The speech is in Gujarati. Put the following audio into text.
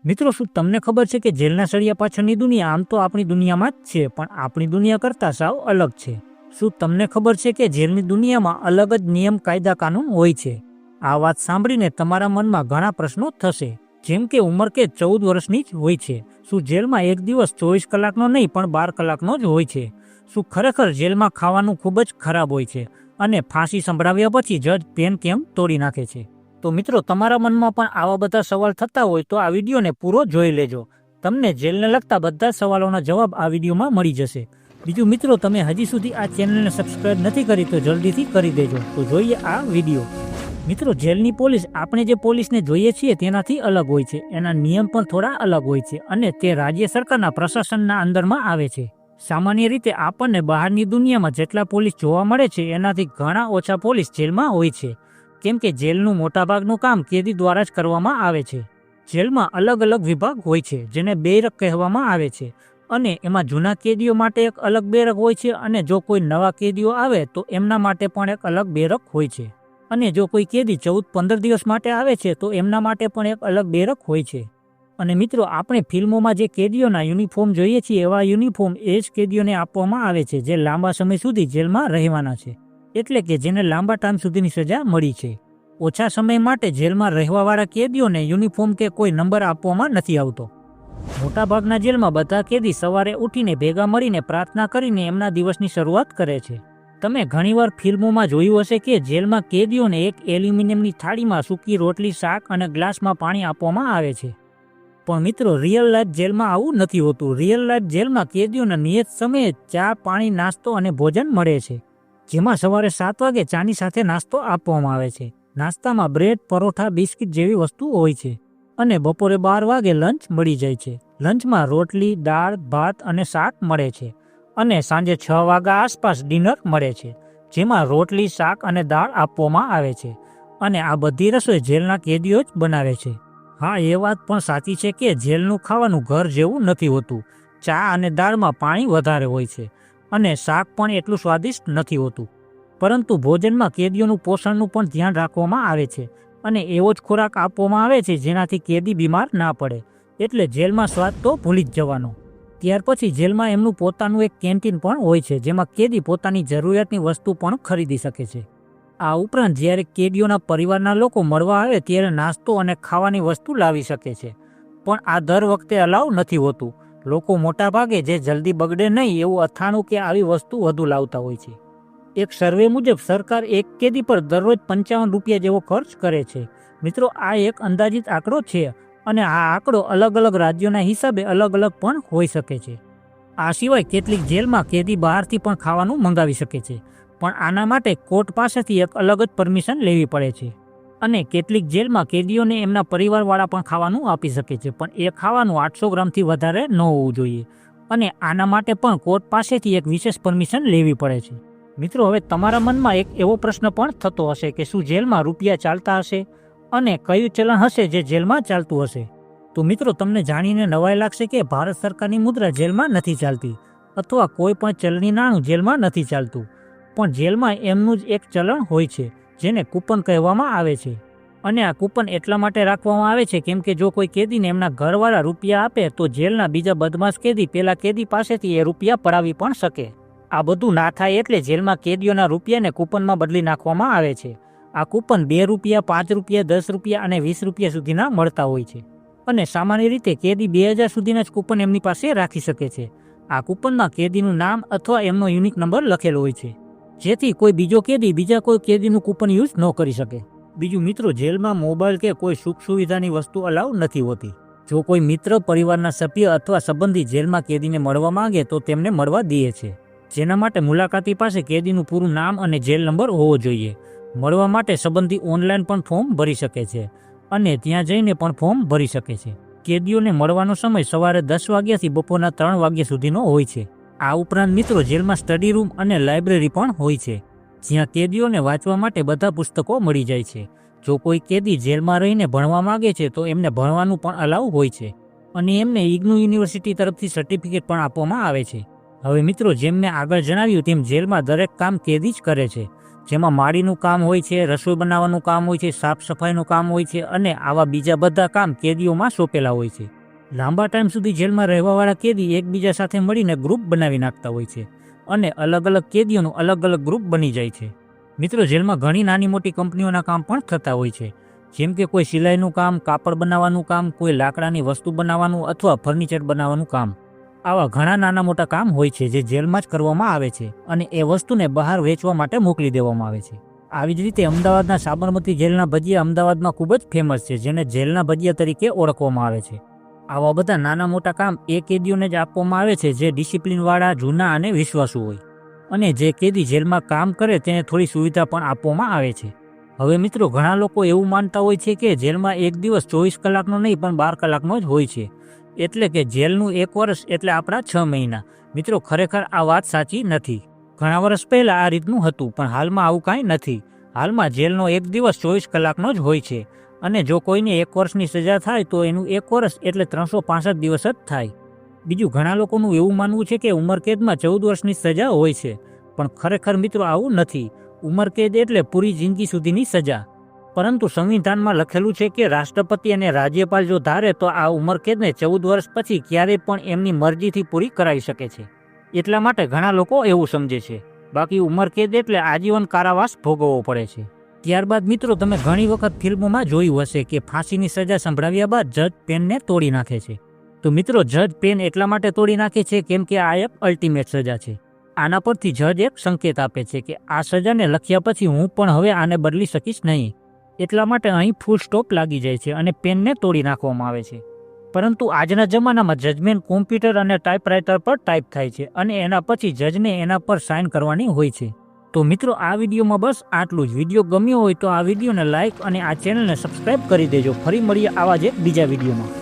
મિત્રો, શું તમને ખબર છે કે જેલના સળિયા પાછળની દુનિયા આમ તો આપણી દુનિયામાં જ છે, પણ આપણી દુનિયા કરતાં સાવ અલગ છે. શું તમને ખબર છે કે જેલની દુનિયામાં અલગ જ નિયમ, કાયદા, કાનૂન હોય છે? આ વાત સાંભળીને તમારા મનમાં ઘણા પ્રશ્નો થશે, જેમ કે ઉંમર કે 14 વર્ષની જ હોય છે. શું જેલમાં એક દિવસ 24 કલાકનો નહીં પણ 12 કલાકનો જ હોય છે? શું ખરેખર જેલમાં ખાવાનું ખૂબ જ ખરાબ હોય છે? અને ફાંસી સંભળાવ્યા પછી જજ પેન કેમ તોડી નાખે છે? તો મિત્રો, તમારા મનમાં પણ આવા બધા સવાલ થતા હોય તો આ વિડીયોને પૂરો જોઈ લેજો. તમને જેલને લગતા બધા સવાલોના જવાબ આ વિડીયોમાં મળી જશે. બીજું મિત્રો, તમે હજી સુધી આ ચેનલને સબસ્ક્રાઇબ નથી કરી તો જલ્દીથી કરી દેજો. તો જોઈએ આ વિડીયો. મિત્રો, જેલની પોલીસ આપણે જે પોલીસને જોઈએ છીએ તેનાથી અલગ હોય છે. એના નિયમ પણ થોડા અલગ હોય છે અને તે રાજ્ય સરકારના પ્રશાસનના અંદરમાં આવે છે. સામાન્ય રીતે આપણને બહારની દુનિયામાં જેટલા પોલીસ જોવા મળે છે એનાથી ઘણા ઓછા પોલીસ જેલમાં હોય છે, કેમ કે જેલનું મોટાભાગનું કામ કેદી દ્વારા જ કરવામાં આવે છે. જેલમાં અલગ અલગ વિભાગ હોય છે જેને બેરક કહેવામાં આવે છે, અને એમાં જૂના કેદીઓ માટે એક અલગ બેરક હોય છે, અને જો કોઈ નવા કેદીઓ આવે તો એમના માટે પણ એક અલગ બેરક હોય છે. અને જો કોઈ કેદી 14-15 દિવસ માટે આવે છે તો એમના માટે પણ એક અલગ બેરક હોય છે. અને મિત્રો, આપણે ફિલ્મોમાં જે કેદીઓના યુનિફોર્મ જોઈએ છીએ એવા યુનિફોર્મ એ જ કેદીઓને આપવામાં આવે છે જે લાંબા સમય સુધી જેલમાં રહેવાના છે, એટલે કે જેને લાંબા ટાઈમ સુધીની સજા મળી છે. ઓછા સમય માટે જેલમાં રહેવાવાળા કેદીઓને યુનિફોર્મ કે કોઈ નંબર આપવામાં નથી આવતો. મોટાભાગના જેલમાં બધા કેદી સવારે ઉઠીને ભેગા મળીને પ્રાર્થના કરીને એમના દિવસની શરૂઆત કરે છે. તમે ઘણીવાર ફિલ્મોમાં જોયું હશે કે જેલમાં કેદીઓને એક એલ્યુમિનિયમની થાળીમાં સૂકી રોટલી, શાક અને ગ્લાસમાં પાણી આપવામાં આવે છે. પણ મિત્રો, રિયલ લાઈફ જેલમાં આવું નથી હોતું. રિયલ લાઈફ જેલમાં કેદીઓના નિયત સમયે ચા, પાણી, નાસ્તો અને ભોજન મળે છે, જેમાં સવારે 7 વાગે ચાની સાથે નાસ્તો આપવામાં આવે છે. નાસ્તામાં બ્રેડ, પરોઠા, બિસ્કિટ જેવી વસ્તુ હોય છે. અને બપોરે 12 વાગે લંચ મળી જાય છે. લંચમાં રોટલી, દાળ, ભાત અને શાક મળે છે. અને સાંજે 6 વાગ્યા આસપાસ ડિનર મળે છે, જેમાં રોટલી, શાક અને દાળ આપવામાં આવે છે. અને આ બધી રસોઈ જેલના કેદીઓ જ બનાવે છે. હા, એ વાત પણ સાચી છે કે જેલનું ખાવાનું ઘર જેવું નથી હોતું. ચા અને દાળમાં પાણી વધારે હોય છે, અને શાક પણ એટલું સ્વાદિષ્ટ નથી હોતું. પરંતુ ભોજનમાં કેદીઓનું પોષણનું પણ ધ્યાન રાખવામાં આવે છે, અને એવો જ ખોરાક આપવામાં આવે છે જેનાથી કેદી બીમાર ના પડે. એટલે જેલમાં સ્વાદ તો ભૂલી જ જવાનો. ત્યાર પછી જેલમાં એમનું પોતાનું એક કેન્ટીન પણ હોય છે, જેમાં કેદી પોતાની જરૂરિયાતની વસ્તુ પણ ખરીદી શકે છે. આ ઉપરાંત જ્યારે કેદીઓના પરિવારના લોકો મળવા આવે ત્યારે નાસ્તો અને ખાવાની વસ્તુ લાવી શકે છે, પણ આ દર વખતે અલાઉ નથી હોતું. લોકો મોટાભાગે જે જલ્દી બગડે નહીં એવું અથાણું કે આવી વસ્તુ વધુ લાવતા હોય છે. એક સર્વે મુજબ સરકાર એક કેદી પર દરરોજ 55 રૂપિયા જેવો ખર્ચ કરે છે. મિત્રો, આ એક અંદાજિત આંકડો છે, અને આ આંકડો અલગ અલગ રાજ્યોના હિસાબે અલગ અલગ પણ હોઈ શકે છે. આ સિવાય કેટલીક જેલમાં કેદી બહારથી પણ ખાવાનું મંગાવી શકે છે, પણ આના માટે કોર્ટ પાસેથી એક અલગ જ પરમિશન લેવી પડે છે. અને કેટલીક જેલમાં કેદીઓને એમના પરિવારવાળા પણ ખાવાનું આપી શકે છે, પણ એ ખાવાનું 800 ગ્રામથી વધારે ન હોવું જોઈએ. અને આના માટે પણ કોર્ટ પાસેથી એક વિશેષ પરમિશન લેવી પડે છે. મિત્રો, હવે તમારા મનમાં એક એવો પ્રશ્ન પણ થતો હશે કે શું જેલમાં રૂપિયા ચાલતા હશે, અને કયું ચલણ હશે જે જેલમાં ચાલતું હશે? તો મિત્રો, તમને જાણીને નવાઈ લાગશે કે ભારત સરકારની મુદ્રા જેલમાં નથી ચાલતી, અથવા કોઈ પણ ચલણી નાણું જેલમાં નથી ચાલતું. પણ જેલમાં એમનું જ એક ચલણ હોય છે જેને કૂપન કહેવામાં આવે છે. અને આ કૂપન એટલા માટે રાખવામાં આવે છે કેમ કે જો કોઈ કેદીને એમના ઘરવાળા રૂપિયા આપે તો જેલના બીજા બદમાશ કેદી પેલા કેદી પાસેથી એ રૂપિયા પડાવી પણ શકે. આ બધું ના થાય એટલે જેલમાં કેદીઓના રૂપિયાને કૂપનમાં બદલી નાખવામાં આવે છે. આ કૂપન 2 રૂપિયા, 5 રૂપિયા, 10 રૂપિયા અને 20 રૂપિયા સુધીના મળતા હોય છે. અને સામાન્ય રીતે કેદી 2000 સુધીના જ કૂપન એમની પાસે રાખી શકે છે. આ કૂપનમાં કેદીનું નામ અથવા એમનો યુનિક નંબર લખેલો હોય છે, જેથી કોઈ બીજો કેદી બીજા કોઈ કેદીનું કૂપન યુઝ ન કરી શકે. બીજું મિત્રો, જેલમાં મોબાઈલ કે કોઈ સુખ સુવિધાની વસ્તુ અલાઉ નથી હોતી. જો કોઈ મિત્ર, પરિવારના સભ્ય અથવા સંબંધી જેલમાં કેદીને મળવા માંગે તો તેમને મળવા દે છે, જેના માટે મુલાકાતી પાસે કેદીનું પૂરું નામ અને જેલ નંબર હોવો જોઈએ. મળવા માટે સંબંધી ઓનલાઈન પણ ફોર્મ ભરી શકે છે, અને ત્યાં જઈને પણ ફોર્મ ભરી શકે છે. કેદીઓને મળવાનો સમય સવારે 10 વાગ્યાથી બપોરના 3 વાગ્યા સુધીનો હોય છે. આ ઉપરાંત મિત્રો, જેલમાં સ્ટડી રૂમ અને લાઇબ્રેરી પણ હોય છે, જ્યાં કેદીઓને વાંચવા માટે બધા પુસ્તકો મળી જાય છે. જો કોઈ કેદી જેલમાં રહીને ભણવા માંગે છે તો એમને ભણવાનું પણ અલાઉ હોય છે, અને એમને ઇગ્નુ યુનિવર્સિટી તરફથી સર્ટિફિકેટ પણ આપવામાં આવે છે. હવે મિત્રો, જેમ મેં આગળ જણાવ્યું તેમ જેલમાં દરેક કામ કેદી જ કરે છે. જેમાં માળીનું કામ હોય છે, રસોઈ બનાવવાનું કામ હોય છે, સાફ સફાઈનું કામ હોય છે અને આવા બીજા બધા કામ કેદીઓમાં સોંપેલા હોય છે. લાંબા ટાઈમ સુધી જેલમાં રહેવાવાળા કેદી એકબીજા સાથે મળીને ગ્રુપ બનાવી નાખતા હોય છે અને અલગ અલગ કેદીઓનું અલગ અલગ ગ્રુપ બની જાય છે. મિત્રો, જેલમાં ઘણી નાની મોટી કંપનીઓના કામ પણ થતા હોય છે, જેમ કે કોઈ સિલાઈનું કામ, કાપડ બનાવવાનું કામ, કોઈ લાકડાની વસ્તુ બનાવવાનું અથવા ફર્નિચર બનાવવાનું કામ. આવા ઘણા નાના મોટા કામ હોય છે જે જેલમાં જ કરવામાં આવે છે અને એ વસ્તુને બહાર વેચવા માટે મોકલી દેવામાં આવે છે. આવી જ રીતે અમદાવાદના સાબરમતી જેલના ભજીયા અમદાવાદમાં ખૂબ જ ફેમસ છે, જેને જેલના ભજીયા તરીકે ઓળખવામાં આવે છે. આવા બધા નાના મોટા કામ એ કેદીઓને જ આપવામાં આવે છે જે ડિસિપ્લિનવાળા, જૂના અને વિશ્વાસુ હોય. અને જે કેદી જેલમાં કામ કરે તેને થોડી સુવિધા પણ આપવામાં આવે છે. હવે મિત્રો, ઘણા લોકો એવું માનતા હોય છે કે જેલમાં એક દિવસ 24 કલાકનો નહીં પણ 12 કલાકનો જ હોય છે, એટલે કે જેલનું 1 વર્ષ એટલે આપણા 6 મહિના. મિત્રો, ખરેખર આ વાત સાચી નથી. ઘણા વર્ષ પહેલાં આ રીતનું હતું, પણ હાલમાં આવું કાંઈ નથી. હાલમાં જેલનો એક દિવસ 24 કલાકનો જ હોય છે અને જો કોઈને 1 વર્ષની સજા થાય તો એનું 1 વર્ષ એટલે 365 દિવસ જ થાય. બીજું, ઘણા લોકોનું એવું માનવું છે કે ઉંમરકેદમાં 14 વર્ષની સજા હોય છે, પણ ખરેખર મિત્રો આવું નથી. ઉંમરકેદ એટલે પૂરી જિંદગી સુધીની સજા. પરંતુ સંવિધાનમાં લખેલું છે કે રાષ્ટ્રપતિ અને રાજ્યપાલ જો ધારે તો આ ઉંમરકેદને 14 વર્ષ પછી ક્યારેય પણ એમની મરજીથી પૂરી કરાવી શકે છે. એટલા માટે ઘણા લોકો એવું સમજે છે. બાકી ઉંમરકેદ એટલે આજીવન કારાવાસ ભોગવવો પડે છે. ત્યારબાદ મિત્રો, તમે ઘણી વખત ફિલ્મોમાં જોયું હશે કે ફાંસીની સજા સંભળાવ્યા બાદ જજ પેનને તોડી નાખે છે. તો મિત્રો, જજ પેન એટલા માટે તોડી નાખે છે કેમ કે આ એક અલ્ટિમેટ સજા છે. આના પરથી જજ એક સંકેત આપે છે કે આ સજાને લખ્યા પછી હું પણ હવે આને બદલી શકીશ નહીં. એટલા માટે અહીં ફૂલ સ્ટોપ લાગી જાય છે અને પેનને તોડી નાખવામાં આવે છે. પરંતુ આજના જમાનામાં જજમેન્ટ કોમ્પ્યુટર અને ટાઈપરાઇટર પર ટાઈપ થાય છે અને એના પછી જજને એના પર સાઇન કરવાની હોય છે. તો મિત્રો, આ વિડીયોમાં બસ આટલું જ. વિડીયો ગમ્યો હોય તો આ વિડીયોને લાઇક અને આ ચેનલને સબસ્ક્રાઈબ કરી દેજો. ફરી મળીએ આવા જ એક બીજા વિડીયોમાં.